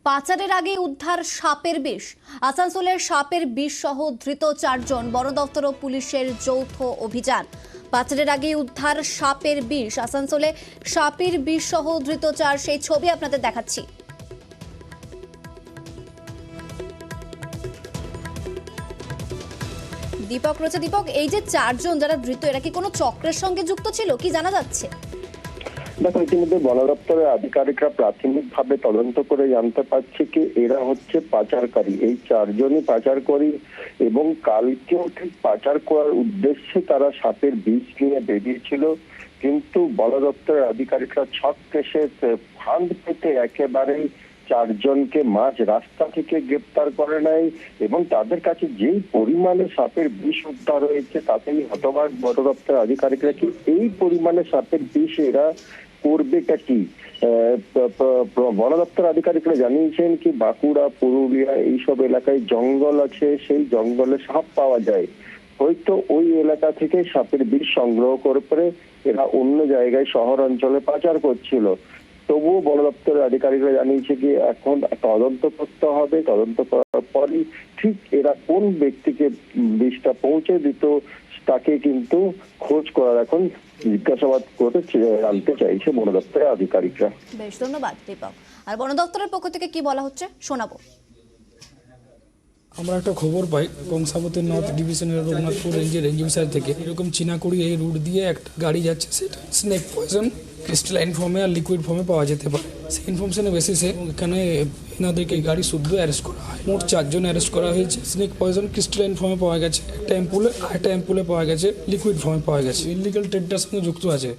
পাচারের আগে উদ্ধার সাপের বিষ। আসানসোলের সাপের বিষ সহ ধৃত 4 জন। বন দপ্তর ও পুলিশের যৌথ অভিযান। পাচারের আগে উদ্ধার সাপের বিষ। আসানসোলে সাপের বিষ সহ ধৃত 4, সেই ছবি আপনাদের দেখাচ্ছি। দীপক রয়েছে। দীপক, এই যে 4 জন যারা ধৃত, এরা কি কোনো চক্রের সঙ্গে যুক্ত ছিল, কি জানা যাচ্ছে? দেখো, ইতিমধ্যে বন দপ্তরের আধিকারিকরা প্রাথমিকভাবে তদন্ত করে জানতে পারছে কি এরা হচ্ছে পাচারকারী। এই 4 জনই পাচারকারী এবং কালকেও ঠিক পাচার করার উদ্দেশ্যে তারা সাপের বিষ নিয়ে বেরিয়েছিল। কিন্তু বন দপ্তরের আধিকারিকরা ছক কেসে ফাঁদ পেতে একেবারেই 4 জনকে মাঝ রাস্তা থেকে গ্রেপ্তার করে নেয় এবং তাদের কাছে যেই পরিমাণে সাপের বিষ উদ্ধার হয়েছে তাতেই হতবাক বন দপ্তরের আধিকারিকরা কি এই পরিমাণে সাপের বিষ এরা করবেটা কি। বন দপ্তর আধিকারিকরা জানিয়েছেন কি বাঁকুড়া, পুরুলিয়া এইসব এলাকায় জঙ্গল আছে, সেই জঙ্গলে সাপ পাওয়া যায়। হয়তো ওই এলাকা থেকে সাপের বিষ সংগ্রহ করে এরা অন্য জায়গায় শহর অঞ্চলে পাচার করছিল। তবুও বন দপ্তরের আধিকারিকরা জানিয়েছে কি এখন তদন্ত করতে হবে। তদন্ত করার পরই ঠিক এরা কোন ব্যক্তিকে বিষটা পৌঁছে দিত তাকে কিন্তু খোঁজ করার এখন জিজ্ঞাসাবাদ করে জানতে চাইছে বন দপ্তরের আধিকারিকরা। বেশ, ধন্যবাদ দীপক। আর বন দপ্তরের পক্ষ থেকে কি বলা হচ্ছে শোনাবো। আমরা একটা খবর পাই কংসাবতী নর্থ ডিভিশনের রঘুনাথপুর রেঞ্জের রেঞ্জ অফিসার থেকে এরকম চীনাকুড়ি এই রুট দিয়ে একটা গাড়ি যাচ্ছে, সেটা স্নেক পয়জন ক্রিস্টালাইন ফর্মে আর লিকুইড ফর্মে পাওয়া যেতে পারে। সেই ইনফরমেশনের বেসিসে এখানে এনাদেরকে গাড়ি শুদ্ধ অ্যারেস্ট করা হয়। মোট 4 জন অ্যারেস্ট করা হয়েছে। স্নেক পয়জন ক্রিস্টালাইন ফর্মে পাওয়া গেছে একটা অ্যাম্পুলে, আর একটা অ্যাম্পুলে পাওয়া গেছে লিকুইড ফর্মে পাওয়া গেছে। ইলিগাল ট্রেডটার সঙ্গে যুক্ত আছে।